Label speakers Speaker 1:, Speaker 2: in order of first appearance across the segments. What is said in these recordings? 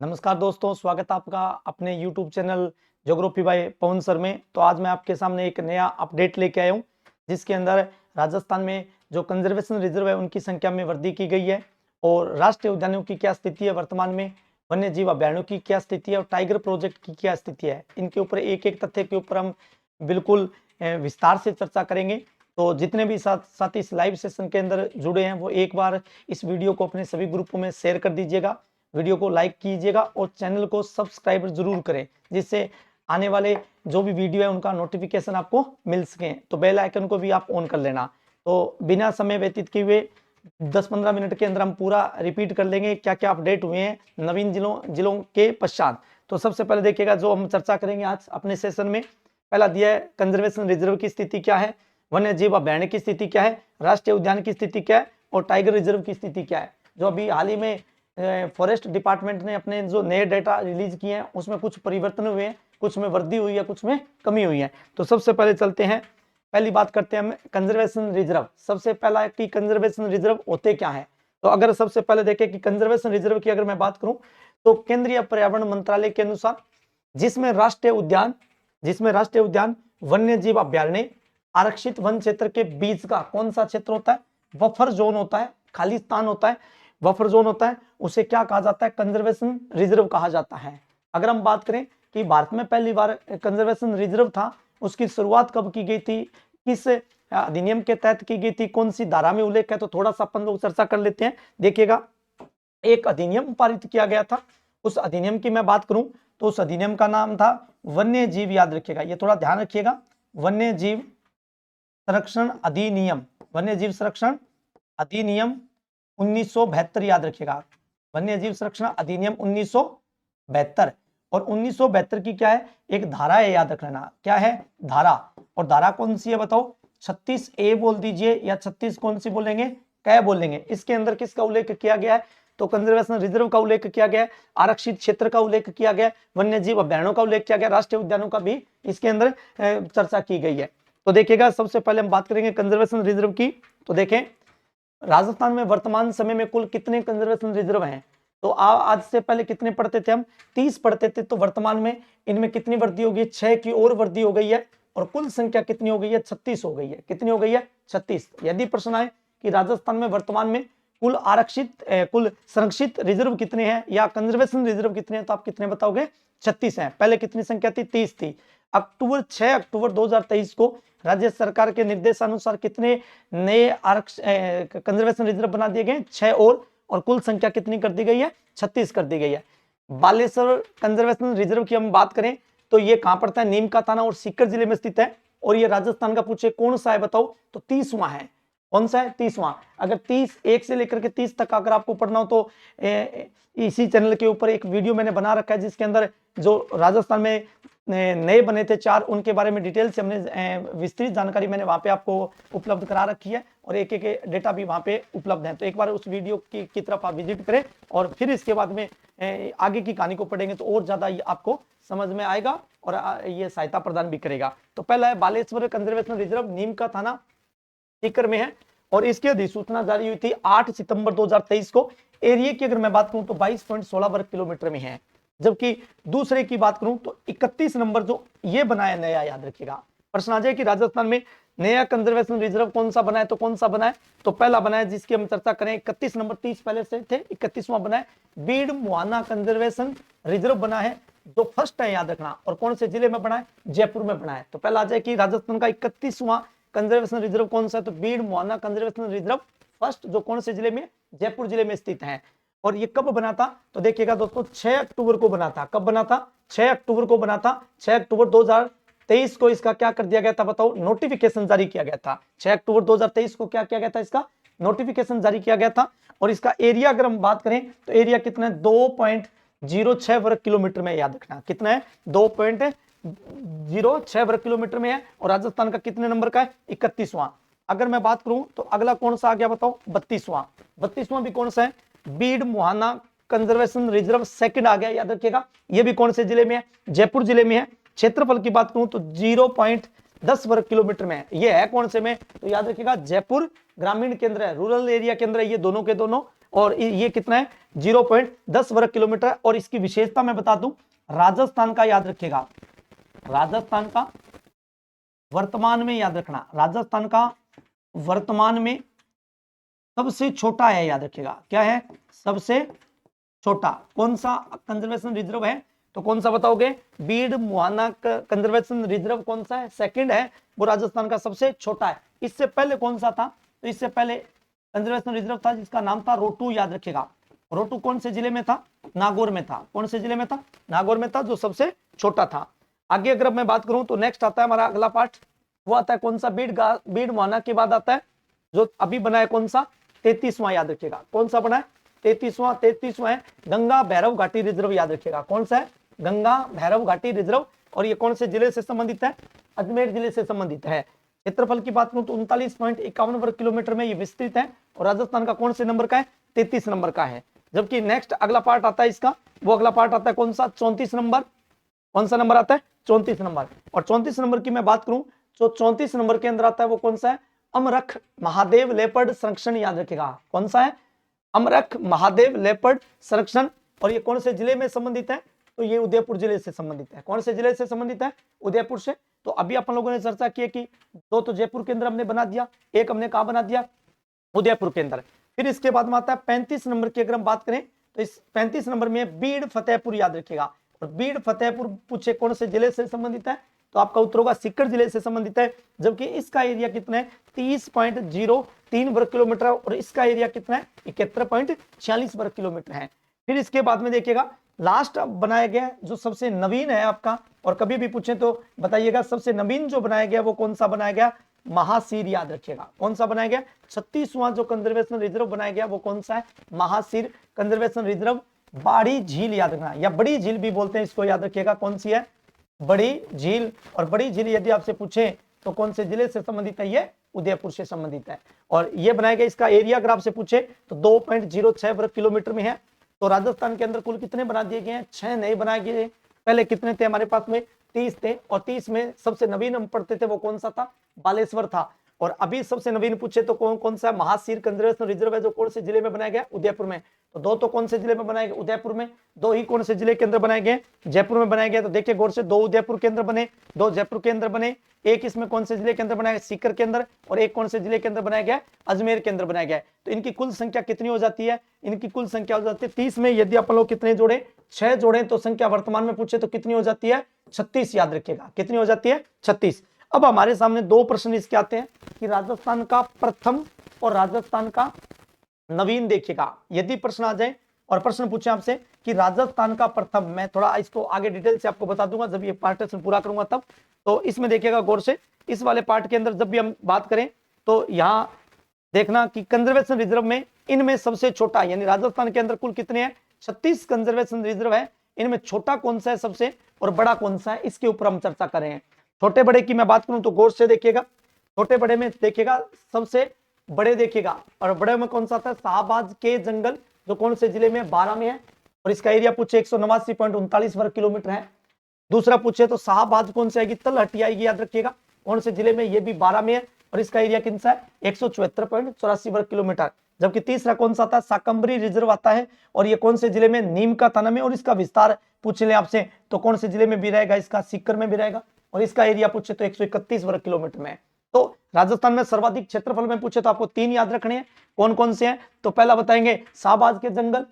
Speaker 1: नमस्कार दोस्तों, स्वागत है आपका अपने YouTube चैनल ज्योग्राफी बाय पवन सर में। तो आज मैं आपके सामने एक नया अपडेट लेके आया हूँ, जिसके अंदर राजस्थान में जो कंजर्वेशन रिजर्व है उनकी संख्या में वृद्धि की गई है और राष्ट्रीय उद्यानों की क्या स्थिति है वर्तमान में, वन्य जीव अभ्यारण्यों की क्या स्थिति है और टाइगर प्रोजेक्ट की क्या स्थिति है। इनके ऊपर एक एक तथ्य के ऊपर हम बिल्कुल विस्तार से चर्चा करेंगे। तो जितने भी साथी इस लाइव सेशन के अंदर जुड़े हैं वो एक बार इस वीडियो को अपने सभी ग्रुपों में शेयर कर दीजिएगा, वीडियो को लाइक कीजिएगा और चैनल को सब्सक्राइब जरूर करें, जिससे आने वाले जो भी वीडियो है उनका नोटिफिकेशन आपको मिल सके। तो बेल आइकन को भी आप ऑन कर लेना। तो बिना समय व्यतीत किए हुए 10-15 मिनट के अंदर हम पूरा रिपीट कर लेंगे क्या क्या अपडेट हुए हैं नवीन जिलों के पश्चात। तो सबसे पहले देखिएगा जो हम चर्चा करेंगे आज अपने सेशन में, पहला दिया है कंजर्वेशन रिजर्व की स्थिति क्या है, वन्य जीव अभ्यारण्य की स्थिति क्या है, राष्ट्रीय उद्यान की स्थिति क्या है और टाइगर रिजर्व की स्थिति क्या है। जो अभी हाल ही में फॉरेस्ट डिपार्टमेंट ने अपने जो नए डेटा रिलीज किए हैं उसमें कुछ परिवर्तन हुए हैं, कुछ में वृद्धि हुई है, कुछ में कमी हुई है। तो सबसे पहले चलते हैं, पहली बात करते हैं हम कंजर्वेशन रिजर्व। सबसे पहला कि कंजर्वेशन रिजर्व होते क्या है। तो अगर सबसे पहले देखें कि कंजर्वेशन रिजर्व की अगर मैं बात करूं तो केंद्रीय पर्यावरण मंत्रालय के अनुसार जिसमें राष्ट्रीय उद्यान वन्य जीव अभ्यारण्य आरक्षित वन क्षेत्र के बीच का कौन सा क्षेत्र होता है, बफर जोन होता है, खाली स्थान होता है, बफर जोन होता है, उसे क्या कहा जाता है, कंजर्वेशन रिजर्व कहा जाता है। अगर हम बात करें कि भारत में पहली बार कंजर्वेशन रिजर्व था, उसकी शुरुआत कब की गई थी, किस अधिनियम के तहत की गई थी, कौन सी धारा में उल्लेख है, तो थोड़ा सा अपन लोग चर्चा कर लेते हैं। देखिएगा एक अधिनियम पारित किया गया था, उस अधिनियम की मैं बात करूं तो उस अधिनियम का नाम था वन्य जीव, याद रखिएगा, ये थोड़ा ध्यान रखिएगा, वन्य जीव संरक्षण अधिनियम, वन्य जीव संरक्षण अधिनियम 1972, याद रखिएगा, वन्य जीव संरक्षण अधिनियम 1972। और 1972 की क्या है, एक धारा है, याद रखना क्या है, धारा। और धारा कौन सी है बताओ, 36A बोल दीजिए या 36 कौन सी बोलेंगे, कै बोलेंगे। इसके अंदर किसका उल्लेख किया गया है, तो कंजर्वेशन रिजर्व का उल्लेख किया गया है, आरक्षित क्षेत्र का उल्लेख किया गया, वन्य जीव अभ्यारण्यों का उल्लेख किया गया, राष्ट्रीय उद्यानों का भी इसके अंदर चर्चा की गई है। तो देखिएगा सबसे पहले हम बात करेंगे कंजर्वेशन रिजर्व की। तो देखें राजस्थान में वर्तमान समय में कुल कितने कंजर्वेशन रिजर्व हैं। तो आज से पहले कितने पढ़ते थे हम, 30 पढ़ते थे। तो वर्तमान में इनमें कितनी वृद्धि हो गई, 6 की और वृद्धि हो गई है और कुल संख्या कितनी हो गई है, 36 हो गई है। कितनी हो गई है, 36। यदि प्रश्न आए कि राजस्थान में वर्तमान में कुल कुल संरक्षित रिजर्व कितने हैं या कंजर्वेशन रिजर्व कितने हैं, तो आप कितने बताओगे, 36 हैं। पहले कितनी संख्या थी, 30 थी। 6 अक्टूबर 2023 को राज्य सरकार के निर्देशानुसार कितने नए कंजर्वेशन रिजर्व बना दिए गए, 6 और कुल संख्या कितनी कर दी गई है, 36 कर दी गई है। बालेश्वर कंजर्वेशन रिजर्व की हम बात करें तो ये कहां पड़ता है, नीम का थाना और सीकर जिले में स्थित है। और ये राजस्थान का पूछे कौन सा है बताओ, तो 30वां है। कौन सा है, 30वां। अगर 30 1 से लेकर के 30 तक अगर आपको पढ़ना हो तो इसी चैनल के ऊपर एक वीडियो मैंने बना रखा है, जिसके अंदर जो राजस्थान में नए बने थे 4, उनके बारे में डिटेल से हमने विस्तृत जानकारी मैंने वहां पे आपको उपलब्ध करा रखी है और एक एक डेटा भी वहां पे उपलब्ध है। तो एक बार उस वीडियो की तरफ आप विजिट करें और फिर इसके बाद में आगे की कहानी को पढ़ेंगे तो और ज्यादा आपको समझ में आएगा और ये सहायता प्रदान भी करेगा। तो पहला है बालेश्वर कंजर्वेशन रिजर्व, नीम का थाना सीकर में है और इसकी अधिसूचना जारी हुई थी 8 सितंबर 2023 को। एरिया की अगर मैं बात करूं तो 22.16 वर्ग किलोमीटर में है। जबकि दूसरे की बात करूं तो 31 नंबर जो ये बनाया नया, याद रखिएगा, प्रश्न आ जाए कि राजस्थान में नया कंजर्वेशन रिजर्व कौन सा बनाए, तो कौन सा बनाए, तो पहला बनाया जिसकी हम चर्चा करें 31 नंबर, 30 पहले से थे, 31वां बनाए बीड़ मुहाना कंजर्वेशन रिजर्व बना है, जो फर्स्ट है, याद रखना। और कौन से जिले में बना है, जयपुर में बना है। तो पहला आ जाए कि राजस्थान का 31वां कंजर्वेशन रिजर्व कौन सा है, तो बीड़ मुहाना कंजर्वेशन रिजर्व फर्स्ट, जो कौन से जिले में, जयपुर जिले में स्थित है। और ये कब बना था, तो देखिएगा दोस्तों 6 अक्टूबर को बना था। कब बना था, 6 अक्टूबर को बना था। 6 अक्टूबर 2023 को इसका क्या कर दिया गया था बताओ, नोटिफिकेशन जारी किया गया था। 6 अक्टूबर 2023 को क्या किया गया था, इसका नोटिफिकेशन जारी किया गया था। और इसका एरिया अगर हम बात करें तो एरिया कितना है, 2.06 वर्ग किलोमीटर में, याद रखना कितना है, 2.06 वर्ग किलोमीटर में है। और राजस्थान का कितने नंबर का है, 31वां। अगर मैं बात करूं तो अगला कौन सा आ गया बताओ, 32वां। 32वां भी कौन सा है, बीड़ मुहाना कंजर्वेशन रिजर्व सेकंड आ गया, याद रखिएगा। ये भी कौन से जिले में है, जयपुर जिले में है। क्षेत्रफल की बात करूं तो 0.10 वर्ग किलोमीटर में है। ये है कौन से में, तो याद रखिएगा जयपुर ग्रामीण केंद्र है, रूरल एरिया केंद्र है, ये दोनों के दोनों। और ये कितना है 0.10 वर्ग किलोमीटर। और इसकी विशेषता मैं बता दूं, राजस्थान का याद रखिएगा, राजस्थान का वर्तमान में याद रखना, राजस्थान का वर्तमान में सबसे छोटा है, याद रखिएगा क्या है सबसे छोटा, कौन सा कंजर्वेशन रिजर्व है, तो कौन सा बताओगे, बीड़ मुहाना कंजर्वेशन रिजर्व कौन सा है, सेकंड है, वो राजस्थान का सबसे छोटा है। इससे पहले कौन सा था, तो इससे पहले कंजर्वेशन रिजर्व था जिसका नाम था रोटू, याद रखिएगा। रोटू कौन से जिले में था, नागौर में था, कौन से जिले में था, नागौर में था, जो सबसे छोटा था। आगे अगर मैं बात करूं तो नेक्स्ट आता है हमारा अगला पार्ट, वो आता है कौन सा, बीड़ मुहाना के बाद आता है जो अभी बना है कौन सा 33वां, याद रखिएगा कौन सा बना है 33वां है गंगा भैरव घाटी रिजर्व, याद रखिएगा कौन सा है गंगा भैरव घाटी रिजर्व। और ये कौन से जिले से संबंधित है, अजमेर जिले से संबंधित है। क्षेत्रफल की बात करूं तो 39.51 वर्ग किलोमीटर में ये विस्तृत है और राजस्थान का कौन से नंबर का है, 33 नंबर का है। जबकि नेक्स्ट अगला पार्ट आता है इसका, वो अगला पार्ट आता है कौन सा 34 नंबर, कौन सा नंबर आता है 34 नंबर। और 34 नंबर की मैं बात करूं तो 34 नंबर के अंदर आता है वो कौन सा है, अमरख महादेव लेपर्ड संरक्षण, याद रखिएगा कौन सा है, अमरख महादेव लेपर्ड संरक्षण। और ये कौन से जिले में संबंधित है, तो ये उदयपुर जिले से संबंधित है। कौन से जिले से संबंधित है, उदयपुर से। तो अभी अपन लोगों ने चर्चा की है कि दो तो जयपुर के अंदर हमने बना दिया, एक हमने कहा बना दिया, उदयपुर के अंदर। फिर इसके बाद में आता है 35 नंबर की अगर हम बात करें तो इस 35 नंबर में बीड़ फतेहपुर, याद रखिएगा। और बीड़ फतेहपुर पूछे कौन से जिले से संबंधित है, तो आपका उत्तर होगा सीकर जिले से संबंधित है। जबकि इसका एरिया कितना है 30.03 वर्ग किलोमीटर और इसका एरिया कितना है 71.46 वर्ग किलोमीटर है। फिर इसके बाद में देखिएगा लास्ट बनाया गया जो सबसे नवीन है आपका, और कभी भी पूछे तो बताइएगा सबसे नवीन जो बनाया गया वो कौन सा बनाया गया, महासीर, याद रखिएगा कौन सा बनाया गया 36वां जो कंजर्वेशन रिजर्व बनाया गया वो कौन सा है, महासीर कंजर्वेशन रिजर्व। बाड़ी झील याद रखना, या बड़ी झील भी बोलते हैं इसको, याद रखिएगा कौन सी है, बड़ी झील। और बड़ी झील यदि आपसे पूछे तो कौन से जिले से संबंधित है, ये उदयपुर से संबंधित है। और ये बनाया गया, इसका एरिया अगर आपसे पूछे तो 2.06 वर्ग किलोमीटर में है। तो राजस्थान के अंदर कुल कितने बना दिए गए हैं, 6 नए बनाए गए। पहले कितने थे हमारे पास में 30 थे, और 30 में सबसे नवीन हम पढ़ते थे वो कौन सा था, बालेश्वर था। और अभी सबसे नवीन पूछे तो कौन कौन सा महासीर कंजर्वेशन रिजर्व है जो कौन से जिले में बनाया गया, उदयपुर में। तो दो तो कौन से जिले में बनाए गए, उदयपुर में। दो ही कौन से जिले के अंदर बनाए गए, जयपुर में बनाए गए। तो देखिए गौर से, दो उदयपुर के अंदर बने, दो जयपुर के अंदर बने, एक इसमें कौन से जिले के अंदर बनाया गया, सीकर के अंदर, और एक कौन से जिले के अंदर बनाया गया, अजमेर के अंदर बनाया गया। तो इनकी कुल संख्या कितनी हो जाती है, इनकी कुल संख्या हो जाती है 30 में यदि अपन लोग कितने जोड़े, 6 जोड़े तो संख्या वर्तमान में पूछे तो कितनी हो जाती है 36, याद रखिएगा कितनी हो जाती है 36। अब हमारे सामने दो प्रश्न इसके आते हैं कि राजस्थान का प्रथम और राजस्थान का नवीन। देखिएगा यदि प्रश्न आ जाए और प्रश्न पूछे आपसे कि राजस्थान का प्रथम, मैं थोड़ा इसको आगे डिटेल से आपको बता दूंगा जब ये पार्ट पूरा करूंगा तब। तो इसमें देखिएगा गौर से, इस वाले पार्ट के अंदर जब भी हम बात करें तो यहाँ देखना कि कंजर्वेशन रिजर्व में इनमें सबसे छोटा, यानी राजस्थान के अंदर कुल कितने हैं 36 कंजर्वेशन रिजर्व है, इनमें छोटा कौन सा है सबसे और बड़ा कौन सा है, इसके ऊपर हम चर्चा कर रहे हैं। छोटे बड़े की मैं बात करूं तो गौर से देखिएगा, छोटे बड़े में देखिएगा सबसे बड़े देखिएगा, और बड़े में कौन सा आता है शाहबाज के जंगल, जो कौन से जिले में 12 में है, और इसका एरिया पूछे 189.39 वर्ग किलोमीटर है। दूसरा पूछे तो शाहबाज कौन से आएगी, तलहटी आएगी, याद रखिएगा कौन से जिले में, ये भी 12 में है, और इसका एरिया किन सा है 174.84 वर्ग किलोमीटर। जबकि तीसरा कौन सा आता है शाकंभरी रिजर्व आता है, और ये कौन से जिले में, नीम का थाना में, और इसका विस्तार पूछ ले आपसे तो कौन से जिले में भी रहेगा, इसका सीकर में भी रहेगा, और इसका एरिया पूछे तो 131 वर्ग किलोमीटर में है। तो राजस्थान में सर्वाधिक क्षेत्रफल में पूछे तो आपको 3 याद रखने हैं, कौन कौन से हैं, तो पहला बताएंगे शाहबाज के जंगल,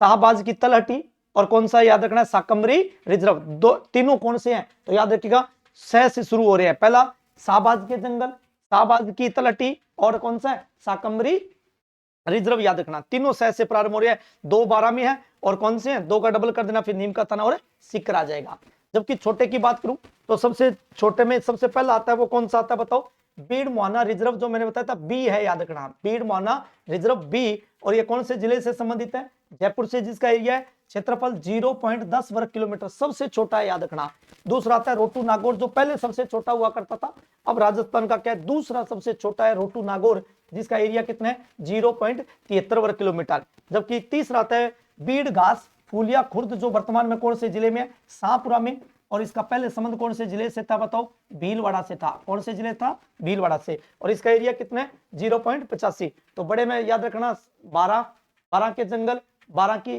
Speaker 1: शाहबाज की तलहटी, और कौन सा याद रखना है शाकंभरी रिजर्व। दो तीनों कौन से हैं तो याद रखिएगा स से शुरू हो रहे हैं, पहला शाहबाज के जंगल, शाहबाज की तलहटी, और कौन सा है शाकंभरी रिजर्व, याद रखना तीनों स से प्रारंभ हो रहे हैं। 2 12 में है, और कौन से हैं 2 का डबल कर देना फिर नीम का थाना और सीकर आ जाएगा। जबकि छोटे की बात करूं तो सबसे छोटे में सबसे पहला आता है वो कौन सा आता है बताओ, बीड़ मुहाना रिजर्व, जो मैंने बताया था बी है, याद रखना बीड़ मुहाना रिजर्व बी। और ये कौन से जिले से संबंधित है, जयपुर से, जिसका एरिया है क्षेत्रफल 0.10 वर्ग किलोमीटर, सबसे छोटा है, याद रखना। दूसरा आता है रोटू नागौर, जो पहले सबसे छोटा हुआ करता था, अब राजस्थान का क्या है दूसरा सबसे छोटा है रोटू नागौर, जिसका एरिया कितना है 0.73 वर्ग किलोमीटर। जबकि तीसरा आता है बीड़ घास फूलिया खुर्द, जो वर्तमान में कौन से जिले में है शाहपुरा में, और इसका पहले संबंध कौन से जिले से था बताओ, भीलवाड़ा से था। कौन से जिले था, भीलवाड़ा से, और इसका एरिया कितना है 0.85। तो बड़े में याद रखना 12, बारां के जंगल, बारां की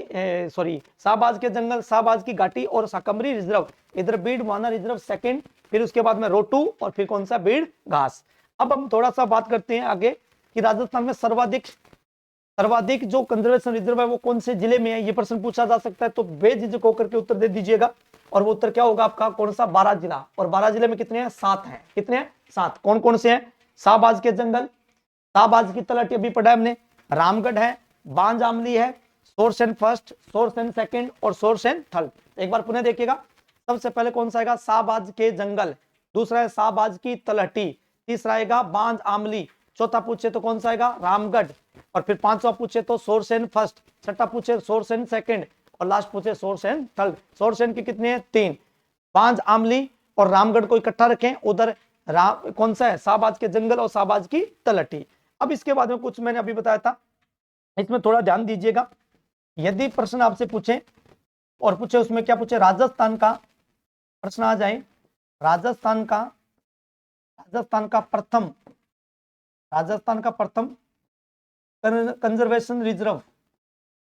Speaker 1: शाहबाज के जंगल, शाहबाज की घाटी और साकमरी रिजर्व, इधर बीड़ मुहाना रिजर्व सेकंड, फिर उसके बाद में रोटू और फिर कौन सा बीड़ घास। अब हम थोड़ा सा बात करते हैं आगे कि राजस्थान में सर्वाधिक जो कंजर्वेशन रिजर्व है वो कौन से जिले में है, ये प्रश्न पूछा जा सकता है। तो बेझिझक होकर के उत्तर दे दीजिएगा और वो उत्तर क्या होगा आपका, कौन सा, 12 जिला। और 12 जिले में कितने हैं, 7 हैं। कितने हैं, 7। कौन कौन से हैं, शाहबाज के जंगल, शाहबाज की तलहटी अभी पढ़ा हमने, रामगढ़ है, बांज आमली है, सोरसेन फर्स्ट, सोरसेन सेकंड और सोरसेन थर्ड। एक बार पुनः देखिएगा, सबसे पहले कौन सा आएगा, शाहबाज के जंगल, दूसरा है शाहबाज की तलहटी, तीसरा आएगा बांज आमली, चौथा पूछे तो कौन सा आएगा, रामगढ़, और फिर पांचवा पूछे तो सोरसेन फर्स्ट, छठा पूछे सोरसेन सेकंड और लास्ट पूछे सोरसेन थर्ड। सोरसेन के कितने हैं, 3। बांज आमली और रामगढ़ को इकट्ठा रखें, उधर कौन सा है, शाहबाज के जंगल और शाहबाज की तलहटी। अब इसके बाद में कुछ मैंने अभी बताया था, इसमें थोड़ा ध्यान दीजिएगा। यदि प्रश्न आपसे पूछे और पूछे उसमें क्या पूछे, राजस्थान का प्रश्न आ जाए, राजस्थान का प्रथम कंजर्वेशन रिजर्व,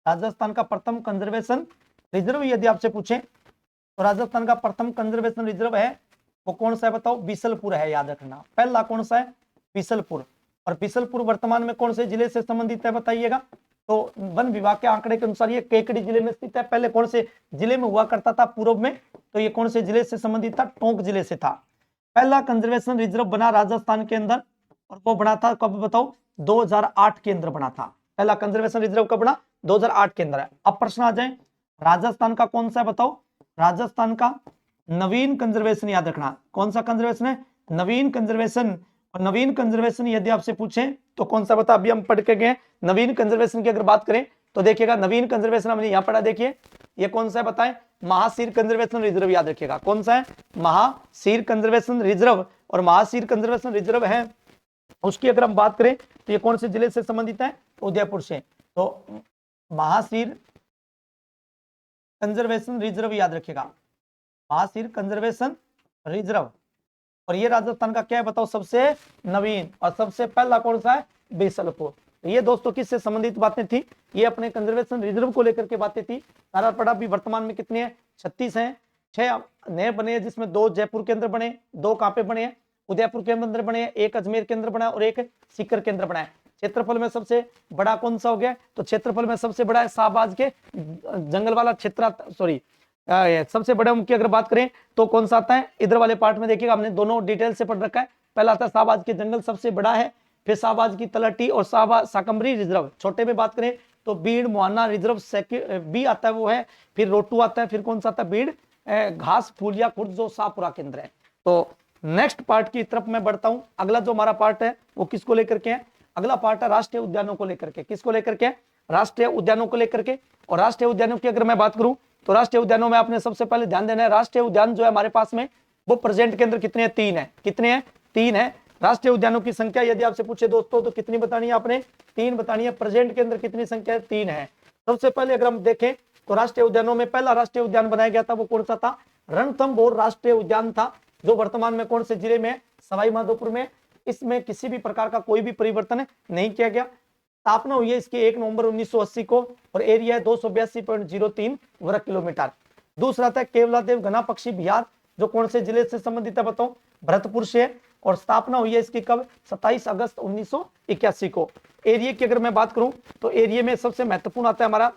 Speaker 1: राजस्थान का प्रथम कंजर्वेशन रिजर्व यदि आपसे पूछे तो राजस्थान का प्रथम कंजर्वेशन रिजर्व है वो कौन सा है, बताओ, बीसलपुर है, याद रखना। पहला कौन सा है, बीसलपुर। और बीसलपुर वर्तमान में कौन से जिले से संबंधित है बताइएगा, तो वन विभाग के आंकड़े के अनुसार ये केकड़ी जिले में स्थित है। पहले कौन से जिले में हुआ करता था, पूर्व में, तो ये कौन से जिले से संबंधित था, टोंक जिले से था। पहला कंजर्वेशन रिजर्व बना राजस्थान के अंदर और वो बना था कब, बताओ, 2008 के अंदर बना था। पहला कंजर्वेशन रिजर्व कब बना, 2008 के अंदर है। अब प्रश्न आ जाए, राजस्थान का कौन सा है, बताओ, राजस्थान का नवीन कंजर्वेशन, याद रखना, कौन सा कंजर्वेशन है, नवीन कंजर्वेशन। और नवीन कंजर्वेशन यदि आपसे पूछे तो कौन सा, बता, अभी हम पढ़ के गए नवीन कंजर्वेशन की अगर बात करें तो देखिएगा, नवीन कंजर्वेशन हमने यहां पढ़ा, देखिए ये कौन सा है बताएं, महासीर कंजर्वेशन रिजर्व, याद रखिएगा, कौन सा है, महासीर कंजर्वेशन रिजर्व। और महासीर कंजर्वेशन रिजर्व है, उसकी अगर हम बात करें तो ये कौन से जिले से संबंधित है, उदयपुर से। तो महासीर कंजर्वेशन रिजर्व, याद रखिएगा, महासीर कंजर्वेशन रिजर्व। और ये राजस्थान का क्या है, बताओ, सबसे नवीन और सबसे पहला कौन सा है, बीसलपुर। तो ये दोस्तों किससे संबंधित बातें थी, ये अपने कंजर्वेशन रिजर्व को लेकर के बातें थी। नारायणपड़ा भी वर्तमान में कितने हैं, 36 हैं। 6 नए बने हैं, जिसमें 2 जयपुर के अंदर बने, 2 कहां पे बने हैं, उदयपुर के अंदर बने हैं, 1 अजमेर के अंदर बना और 1 सीकर के अंदर बना है। क्षेत्रफल में सबसे बड़ा कौन सा हो गया, तो क्षेत्रफल में सबसे बड़ा है शाहबाज के जंगल वाला क्षेत्र, सबसे बड़े की अगर बात करें तो कौन सा आता है, इधर वाले पार्ट में देखिएगा, हमने दोनों डिटेल से पढ़ रखा है। पहला आता है शाहबाज के जंगल, सबसे बड़ा है, फिर शाहबाज की तलहटी और शाहबाज साकमरी रिजर्व। छोटे में बात करें तो बीड़ मुहाना रिजर्व बी आता है, वो है, फिर रोटू आता है, फिर कौन सा आता है, बीड़ घास फूलिया खुर्द जो शाहपुरा केंद्र है। तो नेक्स्ट पार्ट की तरफ मैं बढ़ता हूं। अगला जो हमारा पार्ट है वो किसको लेकर के है, अगला पार्ट है राष्ट्रीय उद्यानों को लेकर के। किसको लेकर के, राष्ट्रीय उद्यानों को लेकर के। और राष्ट्रीय उद्यानों की अगर मैं बात करूं तो राष्ट्रीय उद्यानों में आपने सबसे पहले ध्यान देना है, राष्ट्रीय उद्यान जो है हमारे पास में वो प्रेजेंट के अंदर कितने हैं, 3 है। कितने हैं, 3 है। राष्ट्रीय उद्यानों की संख्या यदि आपसे पूछे दोस्तों तो कितनी बतानी है आपने, 3 बतानी है। प्रेजेंट के अंदर कितनी संख्या है, 3 है। सबसे पहले अगर हम देखें तो राष्ट्रीय उद्यानों में पहला राष्ट्रीय उद्यान बनाया गया था वो कौन सा था, रणथंभौर राष्ट्रीय उद्यान था, जो वर्तमान में कौन से जिले में, सवाई माधोपुर में। इसमें किसी भी प्रकार का कोई भी परिवर्तन नहीं किया गया। स्थापना हुई है इसकी 1 नवंबर 1980 को और एरिया है 282.03 वर्ग किलोमीटर। दूसरा था केवलादेव घना पक्षी बिहार, जो कौन से जिले से संबंधित है, बताओ, भरतपुर से। और स्थापना हुई है इसकी कब, 27 अगस्त 1981 को। एरिया की अगर मैं बात करूं तो एरिया में सबसे महत्वपूर्ण आता है हमारा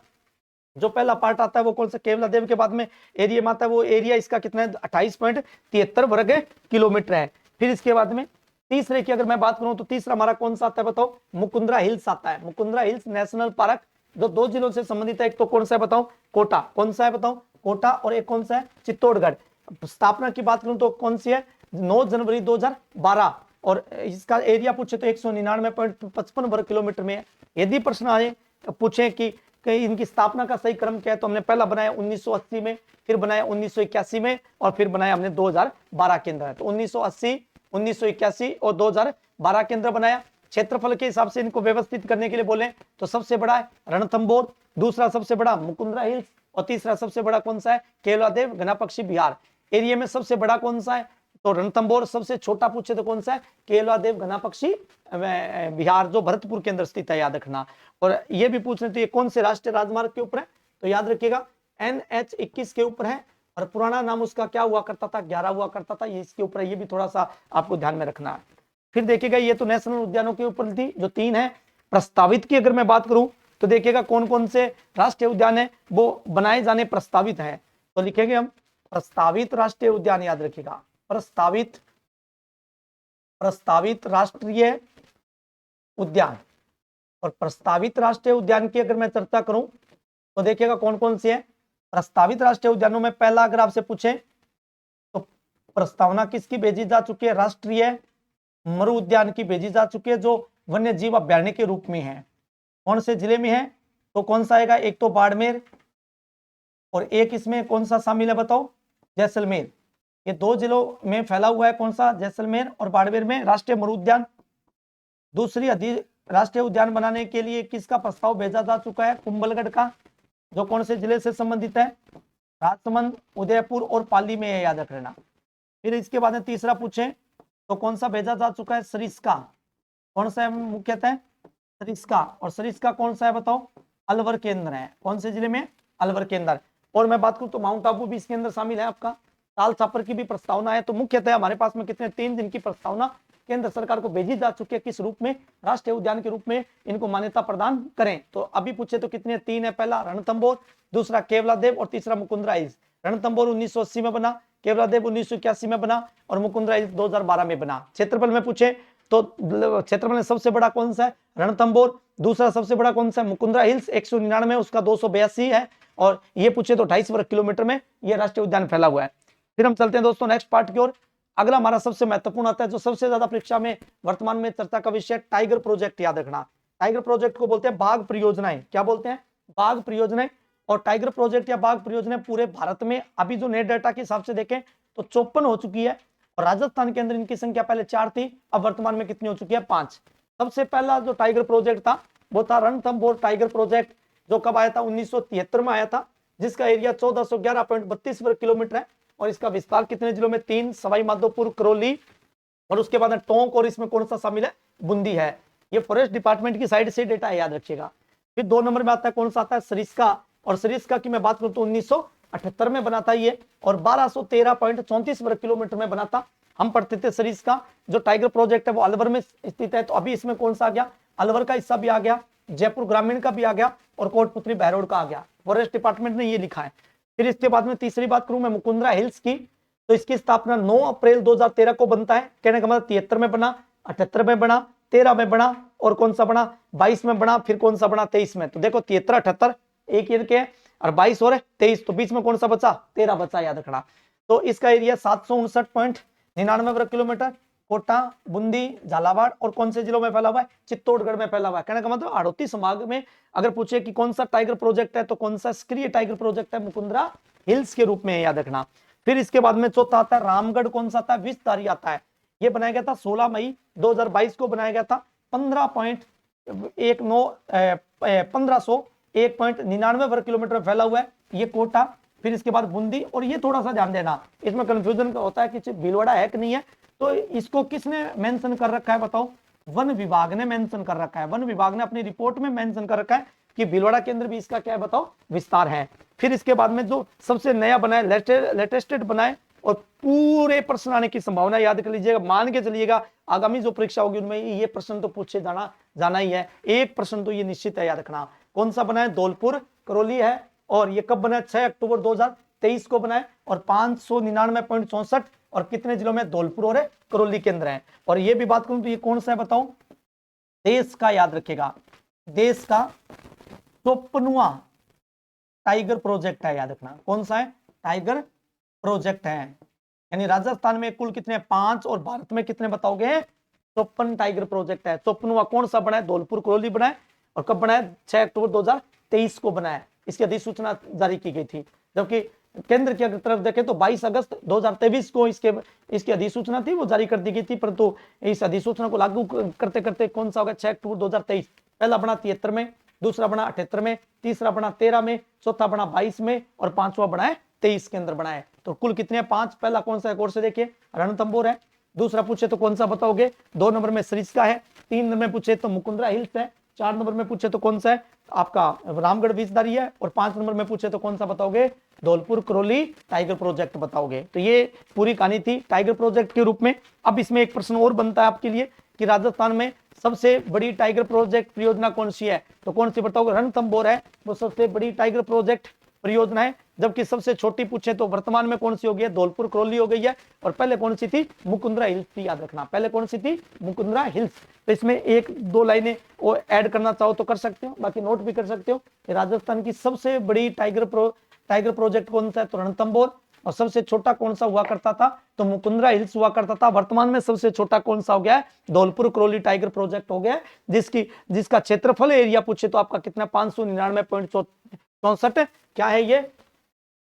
Speaker 1: जो पहला पार्ट आता है वो कौन सा, केवलादेव के बाद में एरिया में आता है वो एरिया इसका कितना है, 28.73 वर्ग किलोमीटर है। फिर इसके बाद में तीसरे की अगर मैं बात करूं तो तीसरा हमारा कौन सा आता है, बताओ, मुकुंदरा हिल्स आता है। मुकुंदरा हिल्स नेशनल पार्क जो 2 जिलों से संबंधित है, एक तो कौन सा है बताओ, कोटा। कौन सा है बताओ, कोटा। और एक कौन सा है, चित्तौड़गढ़। स्थापना की बात करूं तो कौन सी है, 9 जनवरी 2012। और इसका एरिया पूछे तो 199.55 वर्ग किलोमीटर में है। यदि प्रश्न आए पूछे कि इनकी स्थापना का सही क्रम क्या है, तो हमने पहला बनाया 1980 में, फिर बनाया 1981 में और फिर बनाया हमने 2012 के अंदर। तो 1980, 1981 और 2012 के अंदर बनाया। क्षेत्रफल के हिसाब से इनको व्यवस्थित करने के लिए बोले तो सबसे बड़ा है रणथंभौर, दूसरा सबसे बड़ा मुकुंदरा हिल्स और तीसरा सबसे बड़ा कौन सा है, केवलादेव घना पक्षी बिहार। एरिया में सबसे बड़ा कौन सा है तो रणथंभौर सबसे छोटा पूछे तो कौन सा है, केवलादेव घना पक्षी विहार, जो भरतपुर के अंदर स्थित है, याद रखना। और ये भी पूछ रहे थे ये कौन से राष्ट्रीय राजमार्ग के ऊपर है, तो याद रखिएगा NH21 के ऊपर है, और पुराना नाम उसका क्या हुआ करता था, 11 हुआ करता था, ये इसके ऊपर है, ये भी थोड़ा सा आपको ध्यान में रखना है। फिर देखिएगा ये तो नेशनल उद्यानों के ऊपर थी जो 3 है। प्रस्तावित की अगर मैं बात करूं तो देखिएगा कौन कौन से राष्ट्रीय उद्यान है वो बनाए जाने प्रस्तावित है, तो लिखेंगे हम प्रस्तावित राष्ट्रीय उद्यान, याद रखिएगा प्रस्तावित राष्ट्रीय उद्यान। और प्रस्तावित राष्ट्रीय उद्यान की अगर मैं चर्चा करूं तो देखिएगा कौन कौन से है प्रस्तावित राष्ट्रीय उद्यानों में। पहला अगर आपसे पूछे तो प्रस्तावना किसकी भेजी जा चुकी है, राष्ट्रीय मरु उद्यान की भेजी जा चुकी है, जो वन्य जीव अभ्यारण्य के रूप में है। कौन से जिले में है, तो कौन सा आएगा, एक तो बाड़मेर और एक इसमें कौन सा शामिल है बताओ, जैसलमेर। ये 2 जिलों में फैला हुआ है, कौन सा, जैसलमेर और बाड़मेर में राष्ट्रीय मरु उद्यान। दूसरी राष्ट्रीय उद्यान बनाने के लिए किसका प्रस्ताव भेजा जा चुका है, कुंभलगढ़ का, जो कौन से जिले से संबंधित है, राजसमंद, उदयपुर और पाली में है, याद रखना। फिर इसके बाद में तीसरा पूछे तो कौन सा भेजा जा चुका है, सरिस्का। कौन सा है मुख्यतः, सरिस्का। और सरिस्का कौन सा है बताओ, अलवर के अंदर है। कौन से जिले में, अलवर के अंदर। और मैं बात करूं तो माउंट आबू भी इसके अंदर शामिल है आपका। ताल छापर की भी प्रस्तावना है। तो मुख्यतः हमारे पास में कितने 3 दिन की प्रस्तावना केंद्र सरकार को भेजी जा चुकी है, किस रूप में, राष्ट्रीय उद्यान के रूप में इनको मान्यता प्रदान करें। तो अभी पूछे तो कितने 3 है, पहला रणथंभौर, दूसरा केवलादेव और तीसरा मुकुंदरा हिल्स। रणथंभौर 1980 में बना, केवलादेव 1981 में बना और मुकुंदरा हिल्स 2012 में बना। क्षेत्रफल में पूछे तो क्षेत्रफल में सबसे बड़ा कौन सा है, रणथंभौर। दूसरा सबसे बड़ा कौन सा है, मुकुंदरा हिल्स 199, उसका 282 है। और ये पूछे तो 2.5 वर्ग किलोमीटर में ये राष्ट्रीय उद्यान फैला हुआ है। फिर हम चलते हैं दोस्तों नेक्स्ट पार्ट की ओर। अगला हमारा सबसे महत्वपूर्ण आता है, जो सबसे ज्यादा परीक्षा में वर्तमान में चर्चा का विषय, टाइगर प्रोजेक्ट, याद रखना। टाइगर प्रोजेक्ट को बोलते हैं बाघ परियोजनाएं। क्या बोलते हैं, बाघ परियोजनाएं। और टाइगर प्रोजेक्ट या बाघ परियोजनाएं पूरे भारत में अभी जो नेट डाटा के हिसाब से देखें तो 54 हो चुकी है। और राजस्थान के अंदर इनकी संख्या पहले 4 थी, अब वर्तमान में कितनी हो चुकी है, 5। सबसे पहला जो टाइगर प्रोजेक्ट था वो था रणथंभौर टाइगर प्रोजेक्ट, जो कब आया था, 1973 में आया था, जिसका एरिया 1411.32 वर्ग किलोमीटर है। और इसका विस्तार कितने जिलों में, 3, सवाई माधोपुर, करौली और उसके बाद टोंक, और इसमें कौन सा शामिल है, बूंदी है। ये फॉरेस्ट डिपार्टमेंट की साइड से डेटा है, याद रखिएगा। फिर 2 नंबर में आता है कौन सा आता है, सरिस्का। और सरिस्का की मैं बात करूं तो 1978 में बना था ये, और 1213.34 वर्ग किलोमीटर में बना था। हम पढ़ते थे सरिस्का, जो टाइगर प्रोजेक्ट है वो अलवर में स्थित है। तो अभी इसमें कौन सा आ गया, अलवर का हिस्सा भी आ गया, जयपुर ग्रामीण का भी आ गया और कोटपुतली बहरोड का आ गया। फॉरेस्ट डिपार्टमेंट ने ये लिखा है। फिर इसके बाद में तीसरी बात करूं मैं मुकुंदरा हिल्स की, तो इसकी स्थापना 9 अप्रैल 2013 को बनता है। कहने का मतलब 73 में बना, 78 में बना, 13 में बना और कौन सा बना, 22 में बना, फिर कौन सा बना, 23 में। तो देखो 73, 78 एक ईयर के, और 22 और 23, तो बीच में कौन सा बचा, 13 बचा, याद रखना। तो इसका एरिया 759.99 वर्ग किलोमीटर, कोटा, बूंदी, झालावाड़ और कौन से जिलों में फैला हुआ है, चित्तौड़गढ़ में फैला हुआ है। कहने का मतलब हाड़ौती संभाग में अगर पूछे कि कौन सा टाइगर प्रोजेक्ट है तो कौन सा सक्रिय टाइगर प्रोजेक्ट है, मुकुंदरा हिल्स के रूप में, याद रखना। फिर इसके बाद में चौथा आता है रामगढ़, कौन सा आता है, विषधारी आता है। ये बनाया गया था 16 मई 2022 को बनाया गया था, 1501.99 वर्ग किलोमीटर में फैला हुआ है ये कोटा। फिर इसके बाद बूंदी, और ये थोड़ा सा ध्यान देना, इसमें कंफ्यूजन का होता है कि भीलवाड़ा है कि नहीं है। तो इसको किसने मेंशन कर रखा है बताओ, वन विभाग ने मेंशन कर रखा है। वन विभाग ने अपनी रिपोर्ट में मेंशन कर रखा है कि भीलवाड़ा के अंदर भी इसका क्या है बताओ, विस्तार है। फिर इसके बाद में जो सबसे नया बनाए, लेटेस्टेड बनाए और पूरे प्रश्न आने की संभावना, याद कर लीजिएगा, मान के चलिएगा आगामी जो परीक्षा होगी उनमें ये प्रश्न तो पूछे जाना ही है। एक प्रश्न तो ये निश्चित है, याद रखना। कौन सा बनाए, धौलपुर करौली है, और ये कब बना, 6 अक्टूबर 2023 को बनाए, और 599.64 और कितने जिलों में, धौलपुर और करौली के अंदर है। और ये भी बात करूं तो ये कौन सा है बताओ, देश का, याद रखिएगा, देश का 54वां टाइगर प्रोजेक्ट है, याद रखना। कौन सा है, टाइगर प्रोजेक्ट है। यानी राजस्थान में कुल कितने, 5, और भारत में कितने बताओगे, 54 टाइगर प्रोजेक्ट है। 54वां कौन सा बना है, धौलपुर करौली बना है, और कब बना है, 6 अक्टूबर 2023 को बना है। इसकी अधिसूचना जारी की गई थी। जबकि केंद्र की अगर तरफ देखें तो 22 अगस्त 2023 को इसकी अधिसूचना थी, वो जारी कर दी गई थी। परंतु इस अधिसूचना को लागू करते करते कौन सा होगा, 6 अक्टूबर 2023। पहला बना 73 में, दूसरा बना 78 में, तीसरा बना 13 में, चौथा बना 22 में और 5वां बना है 23 के अंदर बना है। तो कुल कितने हैं? 5। पहला कौन सा है? और से देखिए रणथंबोर है। दूसरा पूछे तो कौन सा बताओगे? 2 नंबर में सरिस्का है। 3 नंबर में पूछे तो मुकुंदरा हिल्स है। 4 नंबर में पूछे तो कौन सा है? आपका रामगढ़ बीसदारी है। और 5 नंबर में पूछे तो कौन सा बताओगे? धौलपुर करौली टाइगर प्रोजेक्ट बताओगे। तो ये पूरी कहानी थी टाइगर प्रोजेक्ट के रूप में। अब इसमें एक प्रश्न और बनता है आपके लिए कि राजस्थान में सबसे बड़ी टाइगर प्रोजेक्ट परियोजना कौन सी है? तो कौन सी बताओगे? रणथंबोर है, वो सबसे बड़ी टाइगर प्रोजेक्ट परियोजना है। जबकि सबसे छोटी पूछे तो वर्तमान में कौन सी हो गई है? धौलपुर करौली हो गई है। और पहले कौन सी थी? मुकुंदरा हिल्स थी, याद रखना। पहले कौन सी थी? मुकुंदरा हिल्स। तो इसमें 1-2 लाइनें वो ऐड करना चाहो तो कर सकते हो, बाकी नोट भी कर सकते हो। राजस्थान की सबसे बड़ी टाइगर प्रोजेक्ट कौन सा है? तो रणथंबोर। और सबसे छोटा कौन सा हुआ करता था? तो मुकुंदरा हिल्स हुआ करता था। वर्तमान में सबसे छोटा कौन सा हो गया है? धौलपुर करौली टाइगर प्रोजेक्ट हो गया, जिसका क्षेत्रफल एरिया पूछे तो आपका कितना? 599.64 क्या है? ये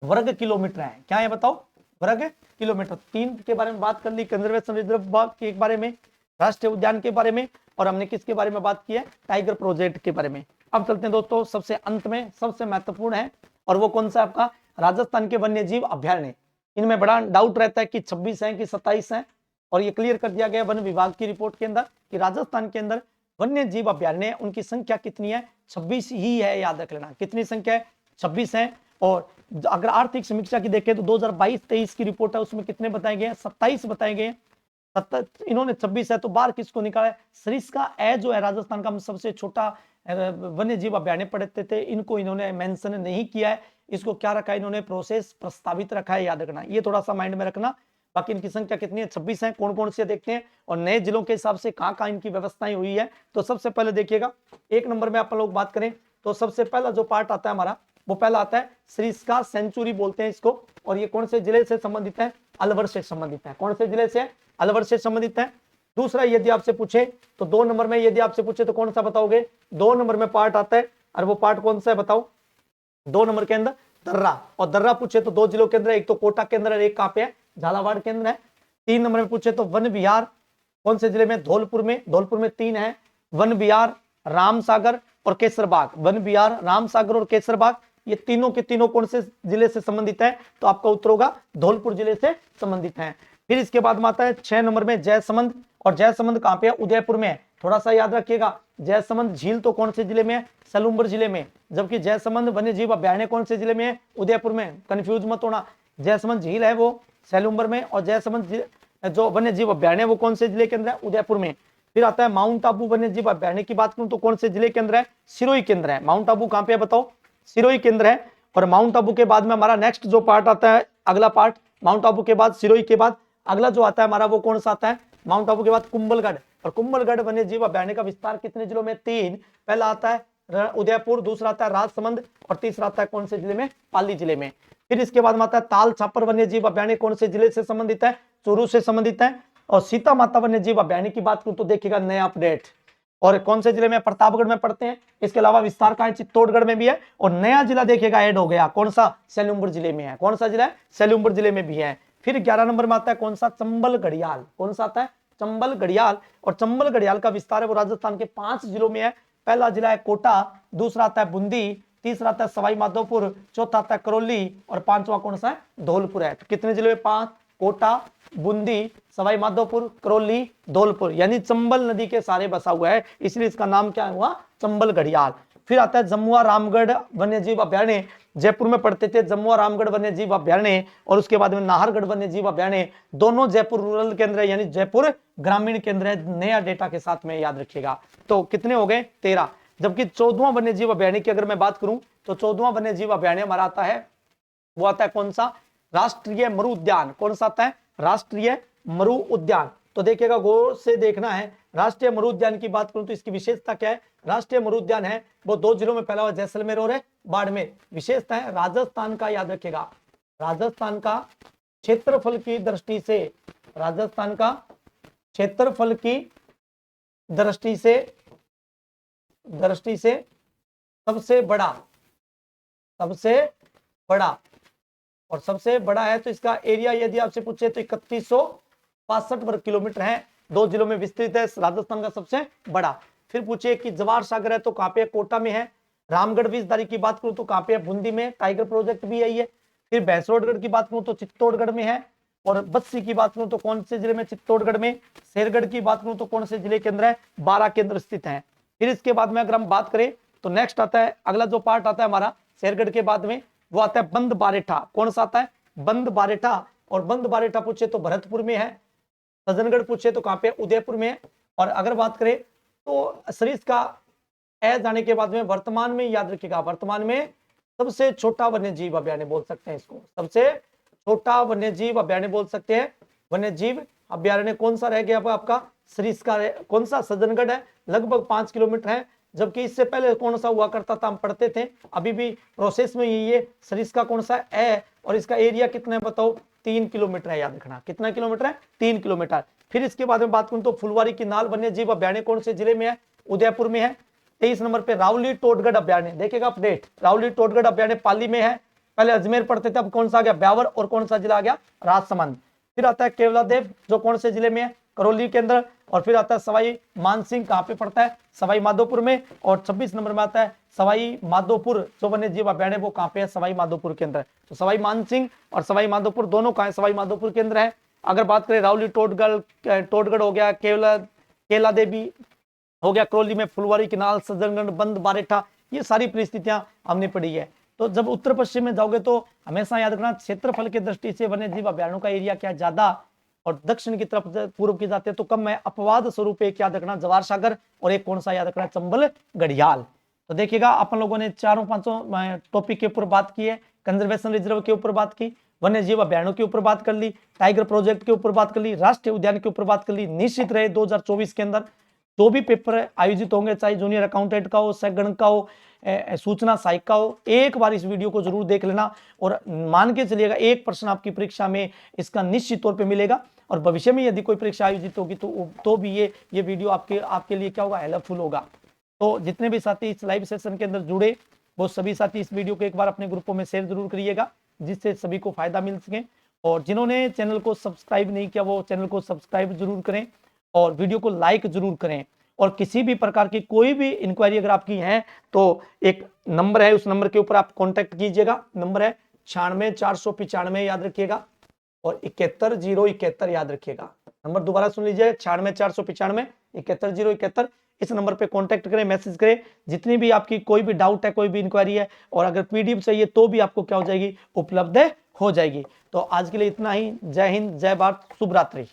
Speaker 1: वर्ग किलोमीटर है। क्या है बताओ? वर्ग किलोमीटर। 3 के बारे में बात कर ली, कंजर्वेशन रिजर्व के बारे में, राष्ट्रीय उद्यान के बारे में, और हमने किसके बारे में बात की है? टाइगर प्रोजेक्ट के बारे में। अब चलते हैं दोस्तों सबसे अंत में, सबसे महत्वपूर्ण है, और वो कौन सा आपका? राजस्थान के वन्य जीव अभ्यारण्य। इनमें बड़ा डाउट रहता है कि 26 है कि 27 है, और ये क्लियर कर दिया गया वन विभाग की रिपोर्ट के अंदर कि राजस्थान के अंदर वन्य जीव अभ्यारण्य उनकी संख्या कितनी है? 26 ही है, याद रख लेना। कितनी संख्या है? 26 है। और अगर आर्थिक समीक्षा की देखें तो 2022-23 की रिपोर्ट है, उसमें कितने बताए गए हैं? 27 बताए गए। इन्होंने 26 है, तो बाहर किसको निकाला है? सरिस्का ए जो है राजस्थान का सबसे छोटा वन्य जीव अभ्यारण्य पढ़ते थे, इनको इन्होंने मेंशन नहीं किया है। इसको क्या रखा है इन्होंने? प्रोसेस प्रस्तावित रखा है, याद रखना। ये थोड़ा सा माइंड में रखना। बाकी इनकी संख्या कितनी है? 26 है। कौन कौन से देखते हैं, और नए जिलों के हिसाब से कहाँ कहाँ इनकी व्यवस्थाएं हुई है। तो सबसे पहले देखिएगा, 1 नंबर में अपन लोग बात करें तो सबसे पहला जो पार्ट आता है हमारा, वो पहला आता है सरिस्का सेंचुरी बोलते हैं इसको। और ये कौन से जिले से संबंधित है? अलवर से संबंधित है। कौन से जिले से? अलवर से संबंधित है। दूसरा यदि आपसे पूछे तो 2 नंबर में, यदि आपसे पूछे तो कौन सा बताओगे? 2 नंबर में पार्ट आता है, और वो पार्ट कौन सा है बताओ? 2 नंबर के अंदर दर्रा। और दर्रा पूछे तो 2 जिलों के अंदर, एक तो कोटा के अंदर है, एक कहां पे है? झालावाड़ के अंदर है। 3 नंबर में पूछे तो वन विहार, कौन से जिले में? धौलपुर में। धौलपुर में 3 है, वन विहार, रामसागर और केसरबाग। वन विहार, रामसागर और केसरबाग, ये तीनों के तीनों कौन से जिले से संबंधित है? तो आपका उत्तर होगा धौलपुर जिले से संबंधित है। फिर इसके बाद में आता है 6 नंबर में जयसमंद। और जयसमंद कहां पे है? उदयपुर में है। थोड़ा सा याद रखिएगा, जयसमंद झील तो कौन से जिले में है? सलूम्बर जिले में। जबकि जयसमंद वन्य जीव अभ्यारण्य कौन से जिले में है? उदयपुर में। कंफ्यूज मत होना, जयसमंद झील है वो सैलुम्बर में, और जयसमंद जो वन्य जीव अभ्यारण्य वो कौन से जिले के अंदर है? उदयपुर में। फिर आता है माउंट आबू वन्य जीव अभ्यारण्य की बात करूं तो कौन से जिले के अंदर है? सिरोही के अंदर है। माउंट आबू कहां पे है बताओ? सिरोही के अंदर है। और माउंट आबू के बाद में हमारा नेक्स्ट जो पार्ट आता है, अगला पार्ट, माउंट आबू के बाद, सिरोही के बाद अगला जो आता है हमारा, वो कौन सा आता है? माउंट आबू के बाद कुंभलगढ़। और कुंभलगढ़ वन्य जीव अभ्यारण्य का विस्तार कितने जिलों में? 3। पहला आता है उदयपुर, दूसरा आता है राजसमंद, और तीसरा आता है कौन से जिले में? पाली जिले में। फिर इसके बाद में आता है ताल छापर वन्य जीव अभ्यारण्य, कौन से जिले से संबंधित है? चूरू से संबंधित है। और सीता माता वन्य जीव अभ्यारण्य की बात करूं तो देखिएगा नया अपडेट, और कौन से जिले में? प्रतापगढ़ में पड़ते हैं। इसके अलावा विस्तार का चित्तौड़गढ़ में भी है, और नया जिला देखिएगा ऐड हो गया, कौन सा? सैलुम्बर जिले में है। कौन सा जिला है? सैलुम्बर जिले में भी है। फिर 11 नंबर में आता है कौन सा? चंबल घड़ियाल। कौन सा आता है? चंबल घड़ियाल। और चंबल घड़ियाल का विस्तार है वो राजस्थान के 5 जिलों में है। पहला जिला है कोटा, दूसरा आता है बूंदी, तीसरा आता है सवाई माधोपुर, चौथा आता है करौली, और 5वां कौन सा है? धौलपुर है। तो कितने जिले में? 5। कोटा, बूंदी, सवाई माधोपुर, करौली, धौलपुर, यानी चंबल नदी के सारे बसा हुआ है, इसलिए इसका नाम क्या हुआ? चंबल घड़ियाल। फिर आता है जमुआ रामगढ़ वन्य जीव अभ्यारण्य, जयपुर में पड़ते थे जमुआ रामगढ़ वन्य जीव अभ्यारण्य, और उसके बाद में नाहरगढ़ वन्य जीव अभ्यारण्य, दोनों जयपुर रूरल केंद्र है, यानी जयपुर ग्रामीण केंद्र है। नया डेटा के साथ में याद रखिएगा। तो कितने हो गए? 13। जबकि 14वां वन्य जीव अभ्यारण्य की अगर मैं बात करूं तो 14वां वन्य जीव अभ्यारण्य हमारा आता है, वो आता है कौन सा? राष्ट्रीय मरु उद्यान। कौन सा आता है? राष्ट्रीय मरु उद्यान। तो देखिएगा, गौर से देखना है। राष्ट्रीय मरु उद्यान की बात करूं तो इसकी विशेषता क्या है? राष्ट्रीय मरु उद्यान है वो 2 जिलों में फैला हुआ, जैसलमेर और बाड़मेर। विशेषता है राजस्थान का, याद रखिएगा, राजस्थान का क्षेत्रफल की दृष्टि से, राजस्थान का क्षेत्रफल की दृष्टि से सबसे बड़ा और सबसे बड़ा है। तो इसका एरिया यदि आपसे पूछे तो 3162 वर्ग किलोमीटर है, 2 जिलों में विस्तृत है, राजस्थान का सबसे बड़ा। फिर पूछिए कि जवार सागर है तो कहां पे? कोटा में है। रामगढ़ बीसदारी की बात करूं तो कहां पे है? बूंदी में। टाइगर प्रोजेक्ट भी है ये। फिर भैंसरोडगढ़ की बात करूं तो चित्तौड़गढ़ में है, और बस्सी की बात करूं तो कौन से जिले में, चित्तौड़गढ़ में। शेरगढ़ की बात करूं तो कौन से जिले के अंदर है, बारां के अंदर स्थित है। फिर इसके बाद में अगर हम बात करें तो नेक्स्ट आता है, अगला जो पार्ट आता है हमारा शेरगढ़ के बाद में, वो आता है बंद बारेठा। कौन सा आता है, बंद बारेठा। और बंद बारेठा पूछे तो भरतपुर में है, सज्जनगढ़ पूछे तो कहां पे, उदयपुर में है। और अगर बात करें तो सरिस का ए जाने के बाद में वर्तमान में याद रखिएगा, वर्तमान में सबसे छोटा वन्यजीव अभ्यारण्य बोल सकते हैं इसको, सबसे छोटा वन्यजीव अभ्यारण्य बोल सकते हैं। वन्यजीव अभ्यारण्य कौन सा रह गया आपका, सरिस का कौन सा, सज्जनगढ़ है, लगभग 5 किलोमीटर है। जबकि इससे पहले कौन सा हुआ करता था हम पढ़ते थे, अभी भी प्रोसेस में यही है, सरिस का कौन सा ए, और इसका एरिया कितना है बताओ, 3 किलोमीटर है, याद रखना कितना किलोमीटर है, 3 किलोमीटर। फिर इसके बाद में बात करूं तो फुलवारी की नाल वन्यजीव अभ्यारण्य कौन से जिले में है, उदयपुर में है। 23 नंबर पे रावली टोटगढ़ अभ्यारण्य, देखिएगा अपडेट, रावली टोटगढ़ अभ्यारण्य पाली में है, पहले अजमेर पढ़ते थे, अब कौन सा आ गया, ब्यावर, और कौन सा जिला आ गया, राजसमंद। फिर आता है केवलादेव, जो कौन से जिले में है, करौली के अंदर। और फिर आता है सवाई मानसिंह, कहां पे पड़ता है, सवाई माधोपुर में। और 26 नंबर में आता है सवाई माधोपुर, जो वन्यजीव अभ्यारण्य वो कहां पे है, सवाई माधोपुर के अंदर। तो सवाई मानसिंह और सवाई माधोपुर दोनों कहां है, सवाई माधोपुर के अंदर है। अगर बात करें रावली टोटगढ़ हो गया, केला देवी हो गया करौली में, फुलवारी किनाल, सज्जनगढ़, बंद बारेठा, ये सारी परिस्थितियां हमने पढ़ी है। तो जब उत्तर पश्चिम में जाओगे तो हमेशा याद रखना क्षेत्रफल की दृष्टि से वन्यजीव अभ्यारण्यों का एरिया क्या ज्यादा, और दक्षिण की तरफ पूर्व की जाते हैं तो कम है। अपवाद स्वरूप एक याद रखना जवार सागर, और एक कौन सा याद रखना, चंबल गढ़ियाल। तो देखिएगा अपन लोगों ने 4-5 टॉपिक के ऊपर बात की है, कंजर्वेशन रिजर्व के ऊपर बात की, वन्यजीव अभ्यारण्यों के ऊपर बात कर ली, टाइगर प्रोजेक्ट के ऊपर बात कर ली, राष्ट्रीय उद्यान के ऊपर बात कर ली। निश्चित रहे 2024 के अंदर जो भी पेपर आयोजित होंगे, चाहे जूनियर अकाउंटेंट का हो, सैगणिक का हो, सूचना सहायक का हो, एक बार इस वीडियो को जरूर देख लेना, और मान के चलिएगा 1 प्रश्न आपकी परीक्षा में इसका निश्चित तौर पे मिलेगा। और भविष्य में यदि कोई परीक्षा आयोजित होगी तो भी ये वीडियो आपके लिए क्या होगा, हेल्पफुल होगा। तो जितने भी साथी इस लाइव सेशन के अंदर जुड़े, वो सभी साथी इस वीडियो को एक बार अपने ग्रुपों में शेयर जरूर करिएगा, जिससे सभी को फायदा मिल सके। और जिन्होंने चैनल को सब्सक्राइब नहीं किया वो चैनल को सब्सक्राइब जरूर करें, और वीडियो को लाइक जरूर करें। और किसी भी प्रकार की कोई भी इंक्वायरी अगर आपकी है तो एक नंबर है, उस नंबर के ऊपर आप कांटेक्ट कीजिएगा। नंबर है 96 495, याद रखिएगा, और 71 071 याद रखिएगा। नंबर दोबारा सुन लीजिए, 96 495 71 071। इस नंबर पे कांटेक्ट करें, मैसेज करें, जितनी भी आपकी कोई भी डाउट है, कोई भी इंक्वायरी है, और अगर पीडीएफ चाहिए तो भी आपको क्या हो जाएगी, उपलब्ध हो जाएगी। तो आज के लिए इतना ही। जय हिंद, जय भारत, शुभ रात्रि।